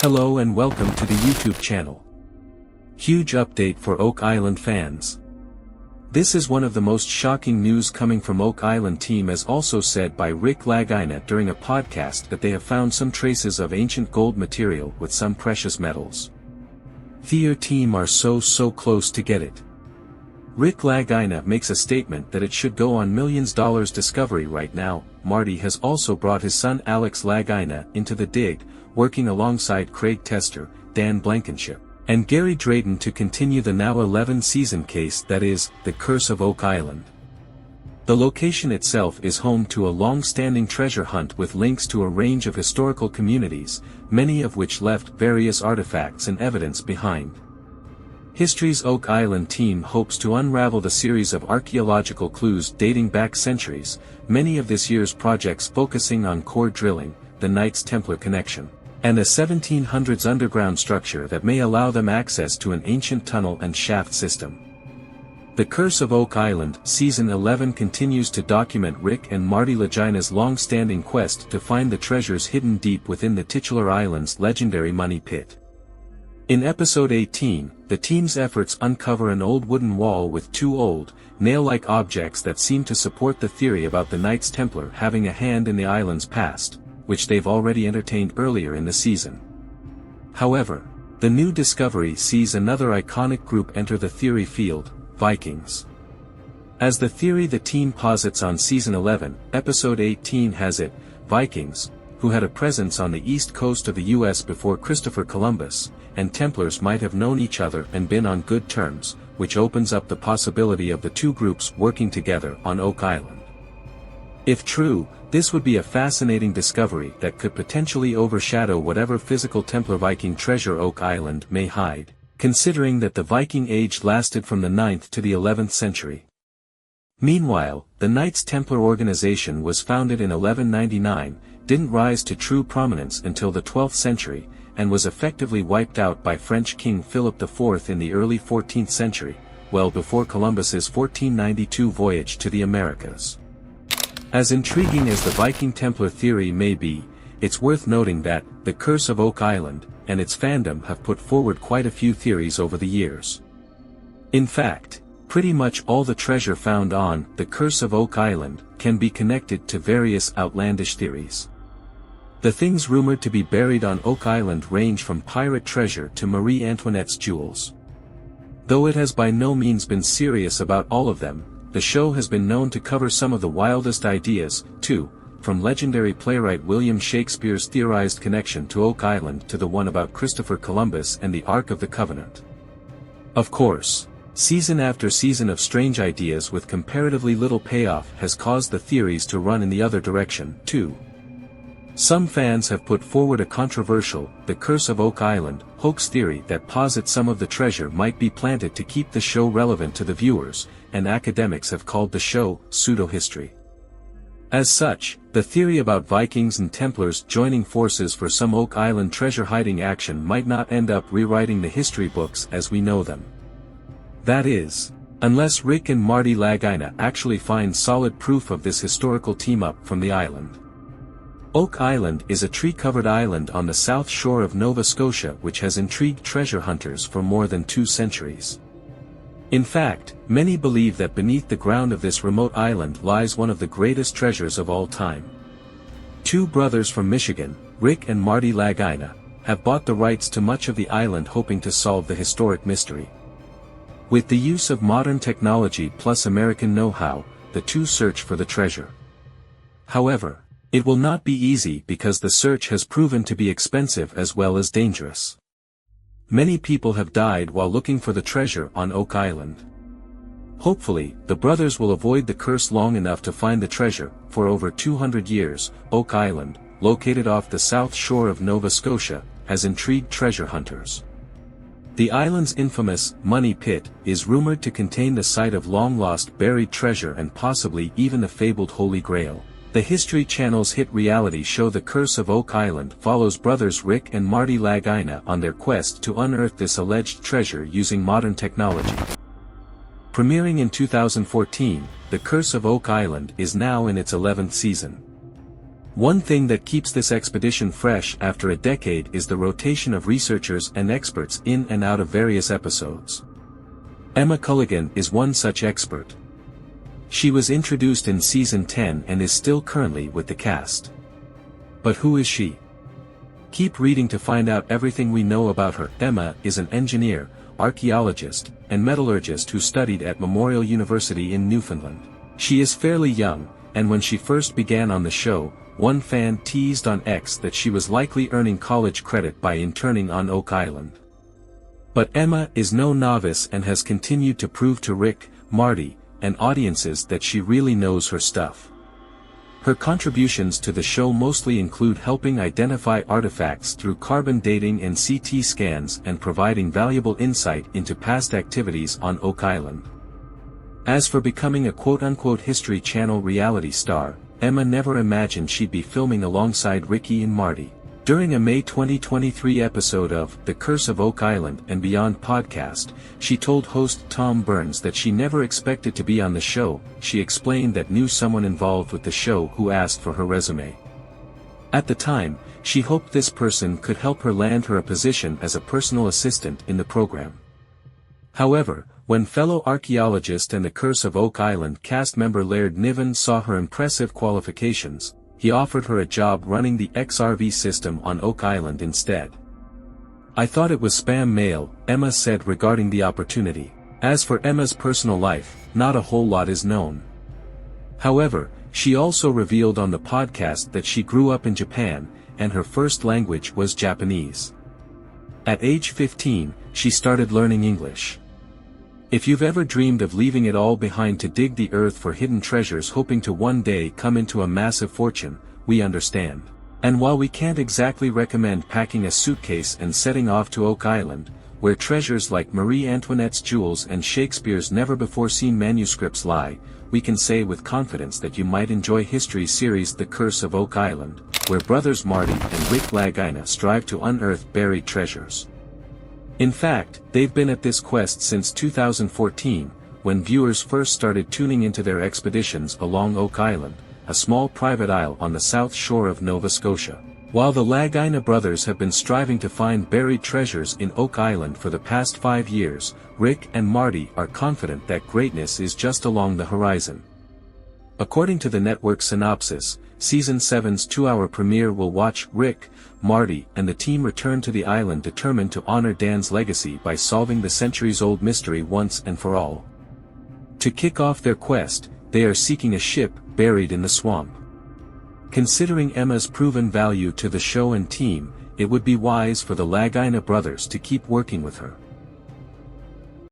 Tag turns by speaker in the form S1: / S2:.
S1: Hello and welcome to the YouTube channel. Huge update for Oak Island fans. This is one of the most shocking news coming from Oak Island team, as also said by Rick Lagina during a podcast, that they have found some traces of ancient gold material with some precious metals. Their team are so close to get it. Rick Lagina makes a statement that it should go on millions dollars discovery right now. Marty has also brought his son Alex Lagina into the dig, working alongside Craig Tester, Dan Blankenship, and Gary Drayton to continue the now 11-season case that is, the Curse of Oak Island. The location itself is home to a long-standing treasure hunt with links to a range of historical communities, many of which left various artifacts and evidence behind. History's Oak Island team hopes to unravel the series of archaeological clues dating back centuries, many of this year's projects focusing on core drilling, the Knights Templar connection, and a 1700s underground structure that may allow them access to an ancient tunnel and shaft system. The Curse of Oak Island Season 11 continues to document Rick and Marty Lagina's long-standing quest to find the treasures hidden deep within the titular island's legendary money pit. In Episode 18, the team's efforts uncover an old wooden wall with two old, nail-like objects that seem to support the theory about the Knights Templar having a hand in the island's past, which they've already entertained earlier in the season. However, the new discovery sees another iconic group enter the theory field, Vikings. As the theory the team posits on Season 11, Episode 18 has it, Vikings, who had a presence on the east coast of the US before Christopher Columbus, and Templars might have known each other and been on good terms, which opens up the possibility of the two groups working together on Oak Island. If true, this would be a fascinating discovery that could potentially overshadow whatever physical Templar Viking treasure Oak Island may hide, considering that the Viking Age lasted from the 9th to the 11th century. Meanwhile, the Knights Templar organization was founded in 1199, didn't rise to true prominence until the 12th century, and was effectively wiped out by French King Philip IV in the early 14th century, well before Columbus's 1492 voyage to the Americas. As intriguing as the Viking Templar theory may be, it's worth noting that the Curse of Oak Island and its fandom have put forward quite a few theories over the years. In fact, pretty much all the treasure found on the Curse of Oak Island can be connected to various outlandish theories. The things rumored to be buried on Oak Island range from pirate treasure to Marie Antoinette's jewels. Though it has by no means been serious about all of them, the show has been known to cover some of the wildest ideas, too, from legendary playwright William Shakespeare's theorized connection to Oak Island to the one about Christopher Columbus and the Ark of the Covenant. Of course, season after season of strange ideas with comparatively little payoff has caused the theories to run in the other direction, too. Some fans have put forward a controversial, the Curse of Oak Island, hoax theory that posits some of the treasure might be planted to keep the show relevant to the viewers, and academics have called the show pseudo-history. As such, the theory about Vikings and Templars joining forces for some Oak Island treasure-hiding action might not end up rewriting the history books as we know them. That is, unless Rick and Marty Lagina actually find solid proof of this historical team-up from the island. Oak Island is a tree-covered island on the south shore of Nova Scotia which has intrigued treasure hunters for more than 2 centuries. In fact, many believe that beneath the ground of this remote island lies one of the greatest treasures of all time. Two brothers from Michigan, Rick and Marty Lagina, have bought the rights to much of the island hoping to solve the historic mystery. With the use of modern technology plus American know-how, the two search for the treasure. However, it will not be easy because the search has proven to be expensive as well as dangerous. Many people have died while looking for the treasure on Oak Island. Hopefully, the brothers will avoid the curse long enough to find the treasure. For over 200 years, Oak Island, located off the south shore of Nova Scotia, has intrigued treasure hunters. The island's infamous Money Pit is rumored to contain the site of long-lost buried treasure and possibly even the fabled Holy Grail. The History Channel's hit reality show The Curse of Oak Island follows brothers Rick and Marty Lagina on their quest to unearth this alleged treasure using modern technology. Premiering in 2014, The Curse of Oak Island is now in its 11th season. One thing that keeps this expedition fresh after a decade is the rotation of researchers and experts in and out of various episodes. Emma Culligan is one such expert. She was introduced in Season 10 and is still currently with the cast. But who is she? Keep reading to find out everything we know about her. Emma is an engineer, archaeologist, and metallurgist who studied at Memorial University in Newfoundland. She is fairly young, and when she first began on the show, one fan teased on X that she was likely earning college credit by interning on Oak Island. But Emma is no novice and has continued to prove to Rick, Marty, and audiences that she really knows her stuff. Her contributions to the show mostly include helping identify artifacts through carbon dating and CT scans and providing valuable insight into past activities on Oak Island. As for becoming a quote-unquote History Channel reality star, Emma never imagined she'd be filming alongside Ricky and Marty. During a May 2023 episode of The Curse of Oak Island and Beyond podcast, she told host Tom Burns that she never expected to be on the show. She explained that knew someone involved with the show who asked for her resume. At the time, she hoped this person could help her land her a position as a personal assistant in the program. However, when fellow archaeologist and The Curse of Oak Island cast member Laird Niven saw her impressive qualifications, he offered her a job running the XRV system on Oak Island instead. "I thought it was spam mail," Emma said regarding the opportunity. As for Emma's personal life, not a whole lot is known. However, she also revealed on the podcast that she grew up in Japan, and her first language was Japanese. At age 15, she started learning English. If you've ever dreamed of leaving it all behind to dig the earth for hidden treasures hoping to one day come into a massive fortune, we understand. And while we can't exactly recommend packing a suitcase and setting off to Oak Island, where treasures like Marie Antoinette's jewels and Shakespeare's never-before-seen manuscripts lie, we can say with confidence that you might enjoy history series The Curse of Oak Island, where brothers Marty and Rick Lagina strive to unearth buried treasures. In fact, they've been at this quest since 2014, when viewers first started tuning into their expeditions along Oak Island, a small private isle on the south shore of Nova Scotia. While the Lagina brothers have been striving to find buried treasures in Oak Island for the past 5 years, Rick and Marty are confident that greatness is just along the horizon. According to the network synopsis, Season 7's 2-hour premiere will watch Rick, Marty and the team return to the island determined to honor Dan's legacy by solving the centuries-old mystery once and for all. To kick off their quest, they are seeking a ship buried in the swamp. Considering Emma's proven value to the show and team, it would be wise for the Lagina brothers to keep working with her.